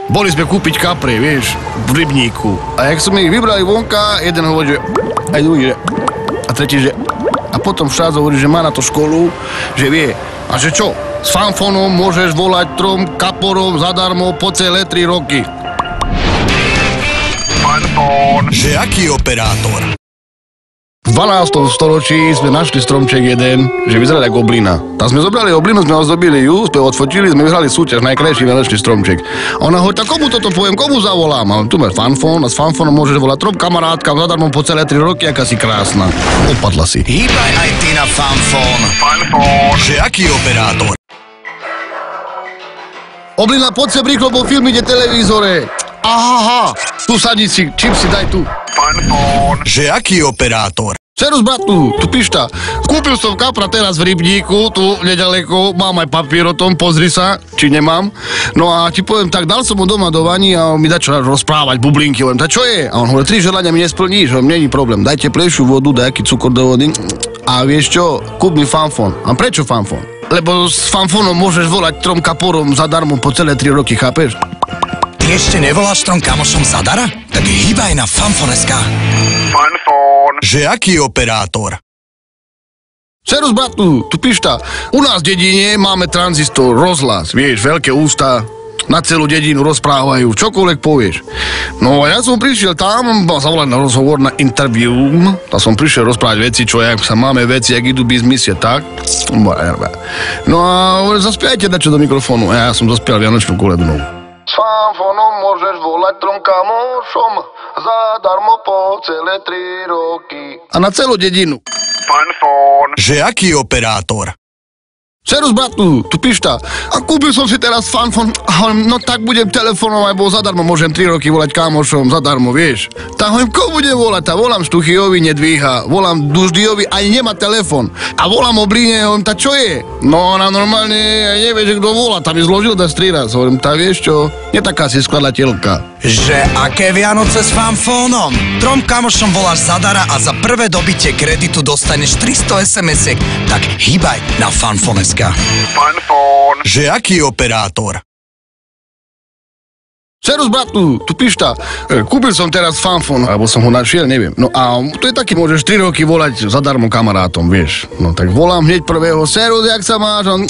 Boli sme kúpiť kapre, vieš, v rybníku. A jak sme ich vybrali vonka, jeden hovorí, že aj druhý, že a tretí, že a potom však hovorí, že má na to školu, že vie. A že čo? S fanfónom môžeš volať 3 kaporom zadarmo po celé 3 roky. Fanfón. Že aký operátor? V 12. storočí sme našli stromček jeden, že vyzeral ako oblina. Tak sme zobrali oblinu, sme ozdobili ju, sme odfotili, sme vyhrali súťaž, najkrajší najlepší stromček. A ona hovorí, tak komu toto poviem, komu zavolám? A tu máš fanfón a s fanfónom môžeš volať 3 kamarátkam zadarmo po celé 3 roky, aká si krásna. Opadla si. Hýbaj aj ty na fanfón. Fanfón. Že aký operátor? Oblina, poď sem rýchlo, po filme ide televízore. Aha, tu sadni si, čipsy daj tu. Fanfón. Že aký operátor? Serus, bratu, tu pišta. Kúpil som kapra teraz v rybníku, tu nedaleko, mám aj papier o tom, pozri sa, či nemám. No a ti poviem tak, dal som ho doma do vani a on mi dá čo rozprávať, bublinky, hovorím, tak čo je? A on hovorí, 3 želania mi nesplníš, hovorím, není problém, daj teplejšiu vodu, daj aký cukor do vody. A vieš čo, kúp mi fanfón. A prečo fanfón? Lebo s fanfónom môžeš volať 3 kaporom zadarmo po celé 3 roky, chápeš? Ty ešte nevoláš 3 kamošom zadara? Tak hýbaj na fanfón.sk. Fanfón. Že aký operátor? Serus, bratu, tu pišta. U nás v dedine máme tranzistor, rozhlas, vieš, veľké ústa, na celú dedinu rozprávajú, čokoľvek povieš. No a ja som prišiel tam, zavolať na rozhovor, na interview, a som prišiel rozprávať veci, čo jak sa máme veci, jak idú biznisie, tak? No a zaspievajte dačo do mikrofónu, a ja som zaspieval Vianočnú kolednou. S fanfónom môžeš volať 3 kamošom zadarmo po celé 3 roky. A na celú dedinu. Fanfón. Že aký operátor? Serus, bratu, tu pišta. A kúpil som si teraz fanfón, no tak budem telefonovať, bo zadarmo môžem 3 roky volať kamošom, zadarmo, vieš. Tak hovorím, komu budem volať? Tak volám Štuchiovi, nedvíha, volám Duždiovi, ani nemá telefón. A volám Obline, hovorím, tak čo je? No ona normálne nevie, že kto volá, tam mi zložil dať 3 raz. Hovorím, tak vieš čo, nie taká si skladateľka. Že aké Vianoce s fanfónom? 3 kamošom voláš zadara a za prvé dobitie kreditu dostaneš 300 SMS-iek. Tak hýbaj na fanfón.sk. Fanfón. Že aký operátor? Serus, bratu, tu pišta. Kúpil som teraz fanfón, alebo som ho našiel, neviem. No a to je taký, môžeš 3 roky volať zadarmo kamarátom, vieš. No tak volám hneď prvého. Serus, jak sa máš? On,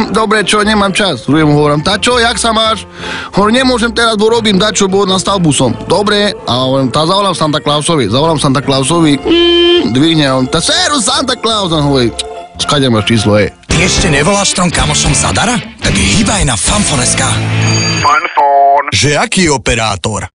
dobre, čo, nemám čas. Druhému hovorím, tá čo, jak sa máš? Hovorím, nemôžem teraz, bo robím dačo, bo na stavbu som. Dobre, a hovorím, tá zavolám Santa Clausovi. Dvihne, on, tá serus, Santa Claus. On hovorí, skade máš číslo, Ty ešte nevoláš 3 kamošom zadara? Tak hýbaj na fanfón.sk. Fanfón. Že aký operátor?